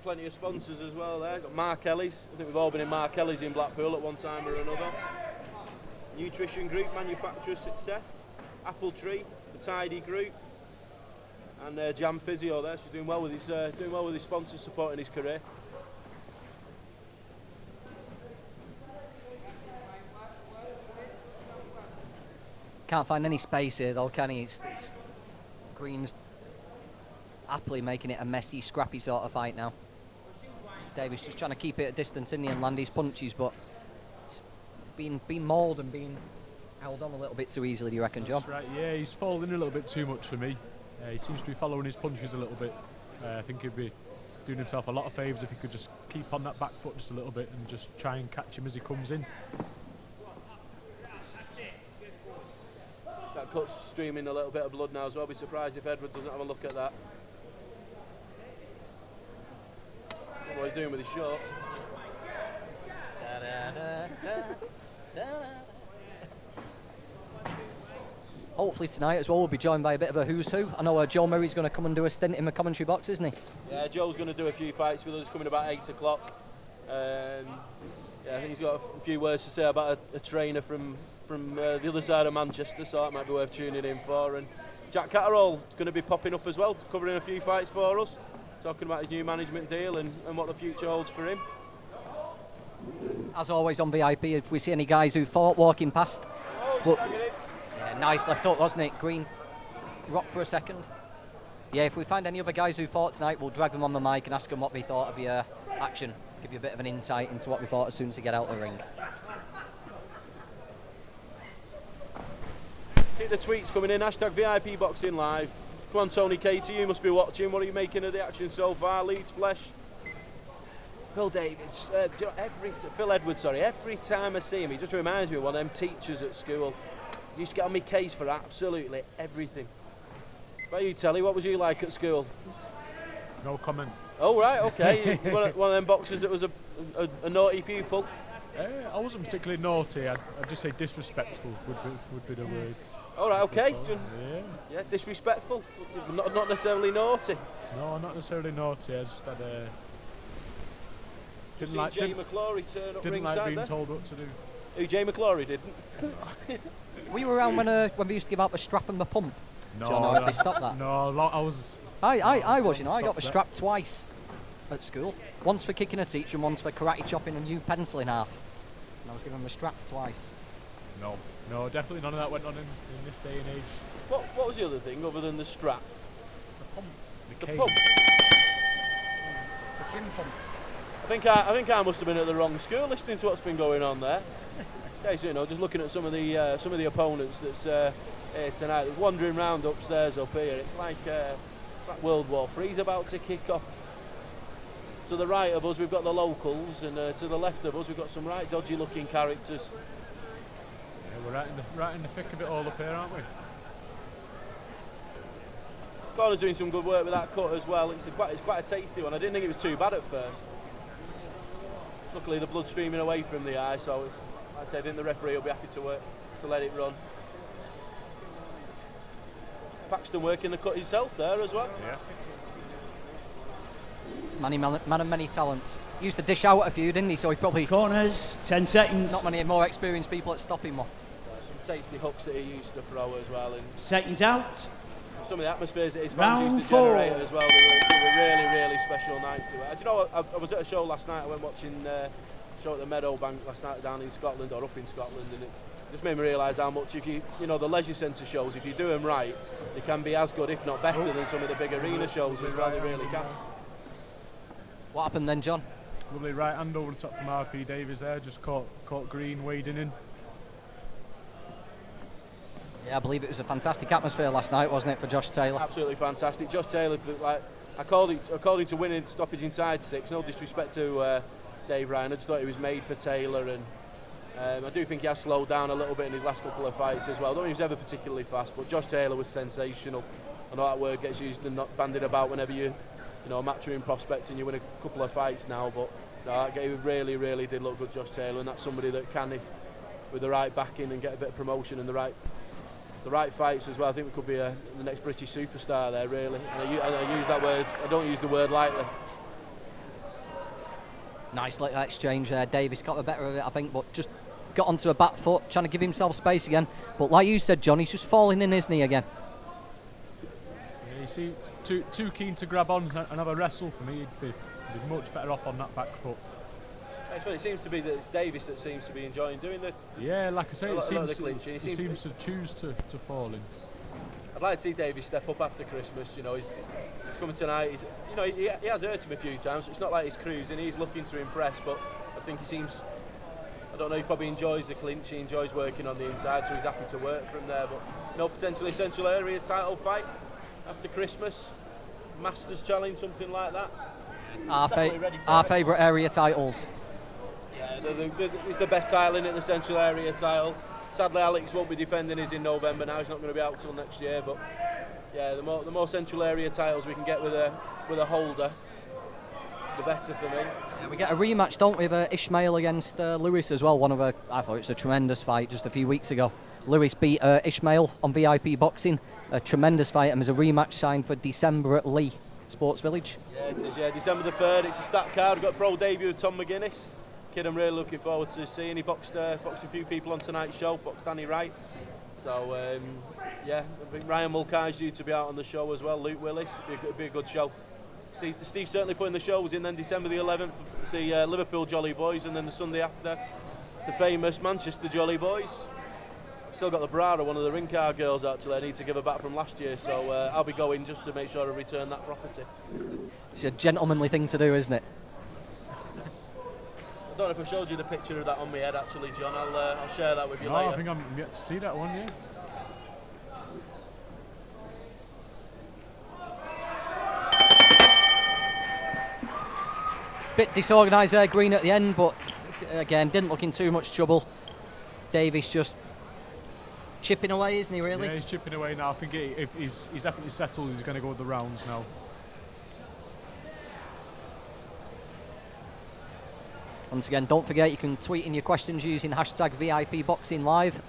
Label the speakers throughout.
Speaker 1: plenty of sponsors as well there. Got Mark Ellis. I think we've all been in Mark Ellis in Blackpool at one time or another. Nutrition Group, Manufacturer Success, Apple Tree, the Tidy Group, and Jam Physio there. So he's doing well with his sponsors, supporting his career.
Speaker 2: Can't find any space here though, can he? It's Green's happily making it a messy, scrappy sort of fight now. Davies just trying to keep it at distance in the and land his punches, but being mauled and being held on a little bit too easily, do you reckon, John?
Speaker 3: That's right, yeah, he's falling a little bit too much for me. He seems to be following his punches a little bit. I think he'd be doing himself a lot of favours if he could just keep on that back foot just a little bit and just try and catch him as he comes in.
Speaker 1: That cut's streaming a little bit of blood now as well. I'll be surprised if Edward doesn't have a look at that. What he's doing with his shorts.
Speaker 2: Hopefully tonight as well we'll be joined by a bit of a who's who. I know Joe Murray's going to come and do a stint in the commentary box, isn't he?
Speaker 1: Yeah, Joe's going to do a few fights with us coming about 8 o'clock. Yeah, I think he's got a few words to say about a trainer from the other side of Manchester, so that might be worth tuning in for. And Jack Catterall's going to be popping up as well, covering a few fights for us, talking about his new management deal and what the future holds for him.
Speaker 2: As always on VIP, if we see any guys who fought walking past. Yeah, nice left hook, wasn't it? Green rocked for a second. Yeah, if we find any other guys who fought tonight, we'll drag them on the mic and ask them what they thought of the action. Give you a bit of an insight into what we thought as soon as they get out of the ring.
Speaker 1: Keep the tweets coming in, hashtag VIP Boxing Live. Come on, Tony Katie, you must be watching. What are you making of the action so far? Leeds Flesh. Phil Davies, Phil Edwards, sorry. Every time I see him, he just reminds me of one of them teachers at school. He used to get on my case for absolutely everything. What about you, Telly? What was you like at school?
Speaker 3: No comment.
Speaker 1: Oh, right, okay. one of them boxers that was a naughty pupil.
Speaker 3: I wasn't particularly naughty. I'd just say disrespectful would be the word.
Speaker 1: All right, okay.
Speaker 3: Yeah,
Speaker 1: disrespectful. Not necessarily naughty.
Speaker 3: No, not necessarily naughty. I just had
Speaker 1: didn't like Jay McClory turn up
Speaker 3: didn't
Speaker 1: ringside
Speaker 3: like being
Speaker 1: there?
Speaker 3: told what to do.
Speaker 1: Who, Jay McClory didn't?
Speaker 2: Were you around when we used to give out the strap and the pump?
Speaker 3: No,
Speaker 2: John, or have they stopped that?
Speaker 3: No, I was.
Speaker 2: I was, you know, I got the strap twice at school. Once for kicking a teacher and once for karate chopping a new pencil in half. And I was given the strap twice.
Speaker 3: No, definitely none of that went on in this day and age.
Speaker 1: What was the other thing other than the strap?
Speaker 3: The pump.
Speaker 1: The pump.
Speaker 2: The gym pump.
Speaker 1: I think I must have been at the wrong school listening to what's been going on there. So, you know, just looking at some of the opponents that's here tonight, wandering round upstairs up here. It's like World War III is about to kick off. To the right of us, we've got the locals, and to the left of us, we've got some right dodgy-looking characters.
Speaker 3: Yeah, we're right in the thick of it all up here, aren't we?
Speaker 1: Corner's doing some good work with that cut as well. It's quite a tasty one. I didn't think it was too bad at first. Luckily, the blood's streaming away from the eye, so it's, like I said, I think the referee will be happy to let it run. Paxton working the cut himself there as well.
Speaker 3: Yeah.
Speaker 2: Man of many talents. He used to dish out a few, didn't he? So he probably...
Speaker 4: Corners, 10 seconds.
Speaker 2: Not many more experienced people at stopping one.
Speaker 1: Some tasty hooks that he used to throw as well. And
Speaker 4: seconds out.
Speaker 1: Some of the atmospheres that his fans used to generate as well. They were really, really special nights. Do you know what? I was at a show last night. I went watching a show at the Meadowbank last night down in Scotland, or up in Scotland, and it just made me realise how much, if you know, the leisure centre shows, if you do them right, they can be as good, if not better, than some of the big arena shows as well. They really can.
Speaker 2: What happened then, John?
Speaker 3: Lovely right hand over the top from RP Davies there, just caught Green wading in.
Speaker 2: Yeah, I believe it was a fantastic atmosphere last night, wasn't it, for Josh Taylor?
Speaker 1: Absolutely fantastic. Josh Taylor, like, according to winning stoppage inside 6, no disrespect to Dave Ryan, I just thought he was made for Taylor, and I do think he has slowed down a little bit in his last couple of fights as well. I don't think he was ever particularly fast, but Josh Taylor was sensational. I know that word gets used and not bandied about whenever you know, matching prospect and you win a couple of fights now, but no, that game really, really did look good, Josh Taylor, and that's somebody that can, if with the right backing and get a bit of promotion and the right fights as well, I think we could be the next British superstar there, really. And I use that word, I don't use the word lightly.
Speaker 2: Nice little exchange there. Davies got the better of it, I think, but just got onto a back foot, trying to give himself space again. But like you said, John, he's just falling in, isn't he, again?
Speaker 3: Yeah, you see, too keen to grab on and have a wrestle for me. He'd be much better off on that back foot.
Speaker 1: Actually, it seems to be that it's Davies that seems to be enjoying doing the.
Speaker 3: Yeah, like I say,
Speaker 1: a lot of the clinching.
Speaker 3: he seems to choose to fall in.
Speaker 1: I'd like to see Davies step up after Christmas. You know, he's coming tonight. He has hurt him a few times. So it's not like he's cruising. He's looking to impress, but I think he seems. I don't know. He probably enjoys the clinch. He enjoys working on the inside, so he's happy to work from there. But potentially central area title fight after Christmas, Masters Challenge, something like that.
Speaker 2: Our favourite area titles.
Speaker 1: Yeah, it's the best title in it, the central area title. Sadly, Alex won't be defending his in November now. He's not going to be out till next year. But yeah, the more central area titles we can get with a holder, the better for me.
Speaker 2: Yeah, we get a rematch, don't we, of Ishmael against Lewis as well. I thought it was a tremendous fight just a few weeks ago. Lewis beat Ishmael on VIP Boxing. A tremendous fight, and there's a rematch signed for December at Lee Sports Village.
Speaker 1: Yeah, it is. Yeah, December the 3rd. It's a stat card. We've got pro debut with Tom McGuinness. Kid I'm really looking forward to seeing. He boxed a few people on tonight's show, boxed Danny Wright. So, yeah, I think Ryan Mulcahy's due to be out on the show as well, Luke Willis. It'd be a good show. Steve's certainly putting the shows in. Then December the 11th, see Liverpool Jolly Boys, and then the Sunday after, it's the famous Manchester Jolly Boys. Still got the Brada, one of the ring car girls actually. I need to give her back from last year, so I'll be going just to make sure I return that property.
Speaker 2: It's a gentlemanly thing to do, isn't it?
Speaker 1: I don't know if I showed you the picture of that on my head actually, John. I'll share that with you
Speaker 3: No,
Speaker 1: later.
Speaker 3: I think I'm yet to see that one, yeah.
Speaker 2: Bit disorganised there, Green at the end, but again, didn't look in too much trouble. Davies just chipping away, isn't he, really?
Speaker 3: Yeah, he's chipping away now. I think he's definitely settled. He's going to go with the rounds now.
Speaker 2: Once again, don't forget you can tweet in your questions using hashtag VIP Boxing Live.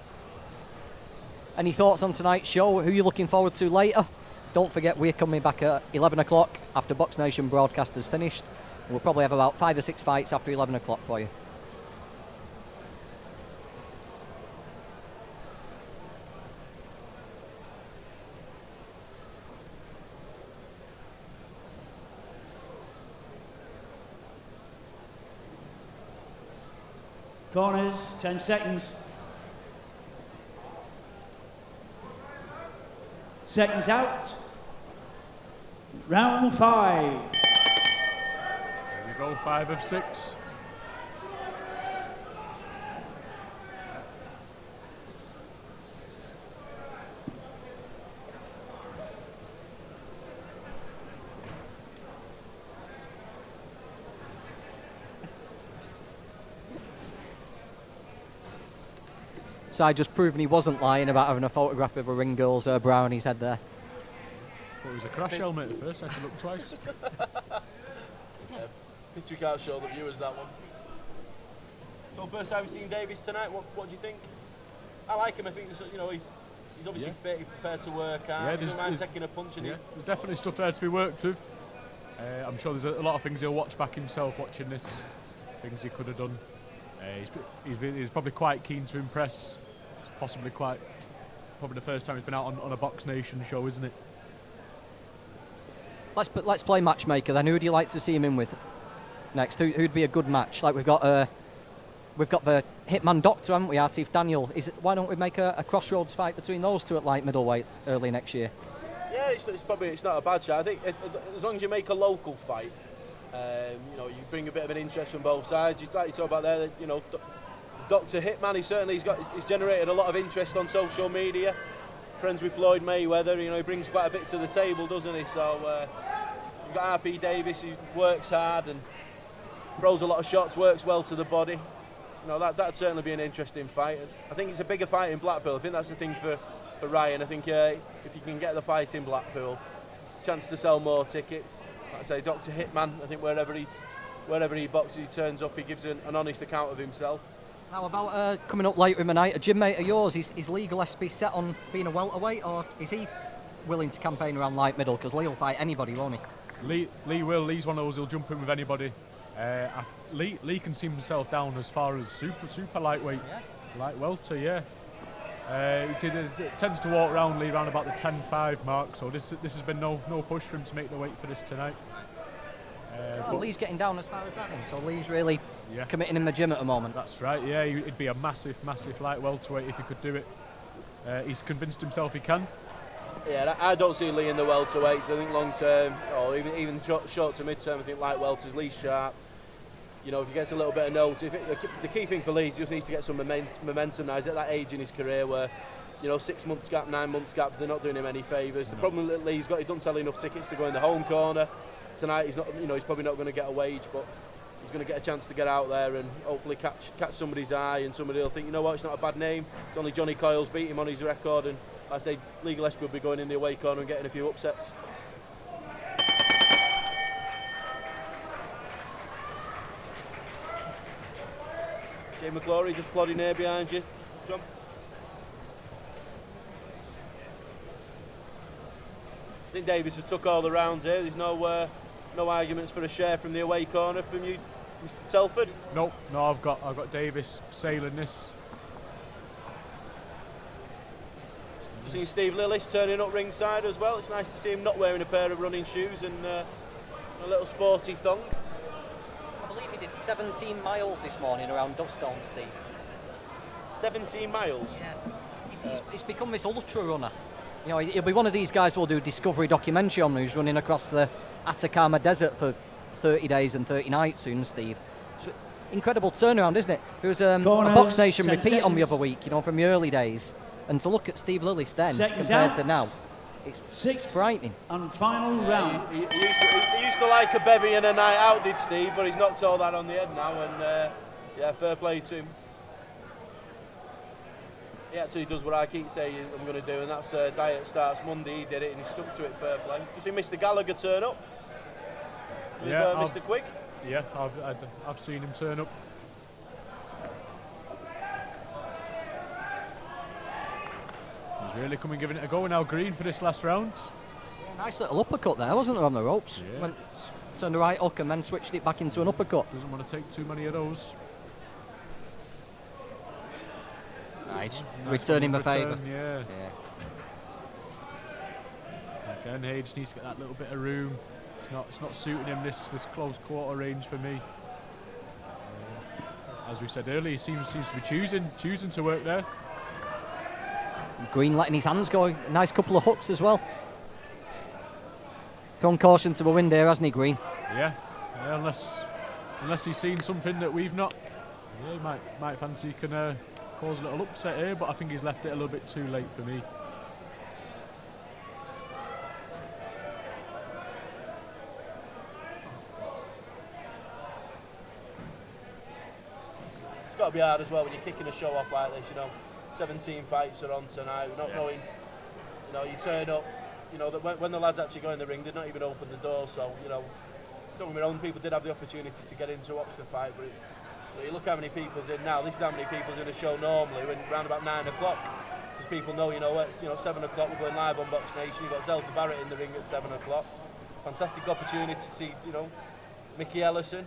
Speaker 2: Any thoughts on tonight's show? Who are you looking forward to later? Don't forget we're coming back at 11 o'clock after Box Nation broadcast has finished. We'll probably have about 5 or 6 fights after 11 o'clock for you.
Speaker 4: Corners, 10 seconds. Seconds out. Round 5.
Speaker 3: There we go, 5 of 6.
Speaker 2: Side just proving he wasn't lying about having a photograph of a ring girl's brow on his head there.
Speaker 3: Well, it was a crash helmet at first. I had to look twice.
Speaker 1: Yeah, we can't show the viewers that one. So first time you've seen Davies tonight. What do you think? I like him. I think he's obviously fit. He's prepared to work hard. He doesn't mind taking a punch in it.
Speaker 3: There's definitely stuff there to be worked with. I'm sure there's a lot of things he'll watch back himself watching this. Things he could have done. He's probably quite keen to impress. It's probably the first time he's been out on a Box Nation show, isn't it?
Speaker 2: Let's play matchmaker then. Who would you like to see him in with next? Who'd be a good match? Like we've got the Hitman Doctor, haven't we? Artif Daniel. Why don't we make a crossroads fight between those two at light middleweight early next year?
Speaker 1: Yeah, it's not a bad shot. I think as long as you make a local fight, you bring a bit of an interest from both sides. Like you talk about there, Dr. Hitman, he's generated a lot of interest on social media. Friends with Floyd Mayweather, he brings quite a bit to the table, doesn't he? So you've got RP Davies, who works hard and throws a lot of shots, works well to the body. That'd certainly be an interesting fight. I think it's a bigger fight in Blackpool. I think that's the thing for Ryan. I think if you can get the fight in Blackpool, chance to sell more tickets. Like I say, Dr. Hitman, I think wherever he boxes, he turns up, he gives an honest account of himself.
Speaker 2: How about coming up later in the night, a gym mate of yours, is Lee Gillespie set on being a welterweight, or is he willing to campaign around light middle? Because Lee will fight anybody, won't he?
Speaker 3: Lee will. Lee's one of those who'll jump in with anybody. Lee can see himself down as far as super lightweight, light welter, yeah. He tends to walk around Lee around about the 10-5 mark, so this has been no push for him to make the weight for this tonight.
Speaker 2: But Lee's getting down as far as that then, so Lee's really committing in the gym at the moment.
Speaker 3: That's right, yeah, he'd be a massive light welterweight if he could do it. He's convinced himself he can.
Speaker 1: Yeah, I don't see Lee in the welterweights. I think long term, or even short to mid term, I think light welter's Lee's sharp. You know, if he gets a little bit of notice, the key thing for Lee is he just needs to get some momentum now. He's at that age in his career where, you know, 6 months gap, 9 months gap, they're not doing him any favours. No. The problem that Lee's got, he doesn't sell enough tickets to go in the home corner. Tonight he's not, you know, he's probably not going to get a wage, but he's going to get a chance to get out there and hopefully catch somebody's eye, and somebody will think, you know what, it's not a bad name. It's only Johnny Coyle's beat him on his record, and I say Lee Gillespie will be going in the away corner and getting a few upsets. Jay McClory just plodding there behind you. John. I think Davies has took all the rounds here. There's no arguments for a share from the away corner from you, Mr. Telford.
Speaker 3: No, I've got Davies sailing this.
Speaker 1: Just seen Steve Lillis turning up ringside as well. It's nice to see him not wearing a pair of running shoes and a little sporty thong.
Speaker 2: I believe he did 17 miles this morning around Dovestone, Steve.
Speaker 1: 17 miles?
Speaker 2: Yeah. He's become this ultra runner. You know, he'll be one of these guys who'll do a Discovery documentary on who's running across the Atacama Desert for 30 days and 30 nights soon, Steve. Incredible turnaround, isn't it? There was a Box Nation repeat on the other week, you know, from the early days. And to look at Steve Lillis then compared to now, it's frightening.
Speaker 4: And final round.
Speaker 1: He used to like a bevy and a night out, did Steve, but he's knocked all that on the head now, and fair play to him. He actually does what I keep saying I'm going to do, and that's diet starts Monday. He did it and he stuck to it, fair play. Did you see Mr. Gallagher turn up?
Speaker 3: Yeah,
Speaker 1: Mr. Quick?
Speaker 3: Yeah, I've seen him turn up. He's really coming, giving it a go now, Green, for this last round.
Speaker 2: Yeah, nice little uppercut there, wasn't there, on the ropes? Yeah. Turned the right hook and then switched it back into an uppercut.
Speaker 3: Doesn't want to take too many of those.
Speaker 2: Nice. Returning the favour.
Speaker 3: Yeah. Again, he just needs to get that little bit of room. It's not suiting him, this close quarter range for me. As we said earlier, he seems to be choosing to work there.
Speaker 2: Green letting his hands go. A nice couple of hooks as well. Thrown caution to the wind there, hasn't he, Green?
Speaker 3: Yeah, unless he's seen something that we've not. Yeah, he might fancy he can cause a little upset here, but I think he's left it a little bit too late for me.
Speaker 1: It's got to be hard as well when you're kicking a show off like this, you know. 17 fights are on tonight, not knowing, you know, you turn up, you know, that when the lads actually go in the ring, they'd not even open the door, so, you know, don't get me wrong, people did have the opportunity to get in to watch the fight, but it's, so you look how many people's in now, this is how many people's in a show normally, when around about 9 o'clock, because people know, you know, 7 o'clock we're going live on Box Nation, you've got Zelda Barrett in the ring at 7 o'clock, fantastic opportunity to see, you know, Mickey Ellison,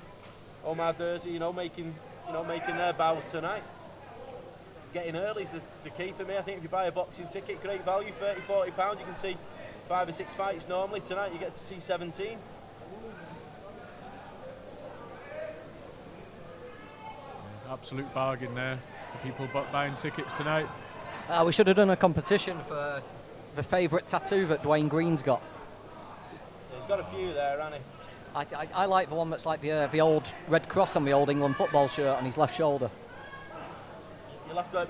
Speaker 1: Omar Durzi, you know, making their bows tonight. Getting early is the key for me. I think if you buy a boxing ticket, great value, £30-40, you can see 5 or 6 fights normally. Tonight you get to see 17.
Speaker 3: Absolute bargain there for people buying tickets tonight.
Speaker 2: We should have done a competition for the favourite tattoo that Dwayne Green's got.
Speaker 1: He's got a few there, hasn't he?
Speaker 2: I like the one that's like the old red cross on the old England football shirt on his left shoulder.
Speaker 1: You'll have to.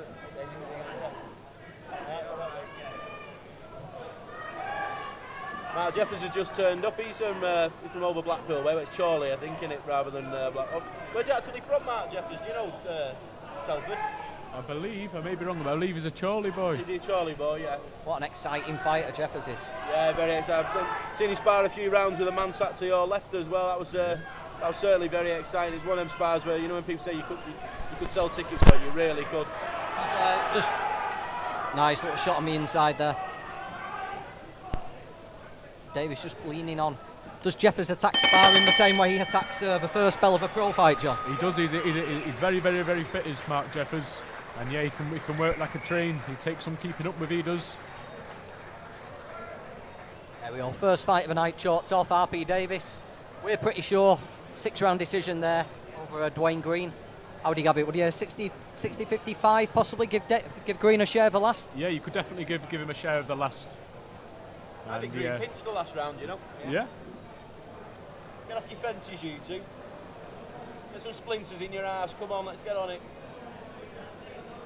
Speaker 1: Mark Jeffers has just turned up. He's from over Blackpool way. It's Chorley, I think, in it, rather than Blackpool. Where's he actually from, Mark Jeffers? Do you know Telford?
Speaker 3: I may be wrong, but I believe he's a Chorley boy.
Speaker 1: Is he a Chorley boy? Yeah.
Speaker 2: What an exciting fighter Jeffers is.
Speaker 1: Yeah, very exciting. I've seen him spar a few rounds with a man sat to your left as well. That was certainly very exciting. It's one of them spars where, you know, when people say you could sell tickets for it, you really could.
Speaker 2: Just nice little shot on the inside there. Davies just leaning on, Does Jeffers attack sparring the same way he attacks the first spell of a pro fight, John?
Speaker 3: He does. He's very, very, very fit, is Mark Jeffers. And yeah, he can work like a train. He takes some keeping up with, he does.
Speaker 2: There we go. First fight of the night chalked off. RP Davies. We're pretty sure 6-round decision there over Dwayne Green. How do you have it? Would you 60-55 possibly give Green a share of the last?
Speaker 3: Yeah, you could definitely give him a share of the last.
Speaker 1: I think Green pinched the last round, you know.
Speaker 3: Yeah.
Speaker 1: Get off your fences, you two. Get some splinters in your ass. Come on, let's get on it.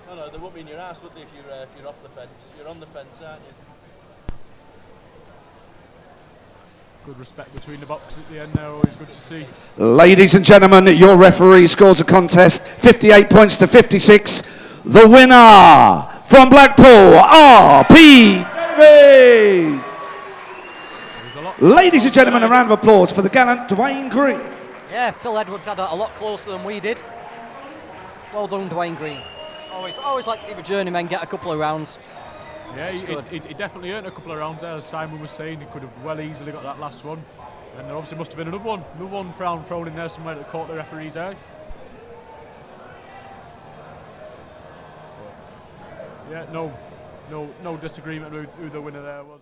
Speaker 1: No, they won't be in your ass, would they, if you're off the fence? You're on the fence, aren't you?
Speaker 3: Good respect between the boxes at the end there, always good to see.
Speaker 5: Ladies and gentlemen, your referee scores a contest 58 points to 56. The winner from Blackpool, RP Davies. Ladies and gentlemen, a round of applause for the gallant Dwayne Green.
Speaker 2: Yeah, Phil Edwards had a lot closer than we did. Well done, Dwayne Green. Always like to see the journeymen get a couple of rounds.
Speaker 3: Yeah, he definitely earned a couple of rounds there, as Simon was saying. He could have well easily got that last one. And there obviously must have been another one thrown in there somewhere that caught the referee's eye. But yeah, no disagreement with who the winner there was.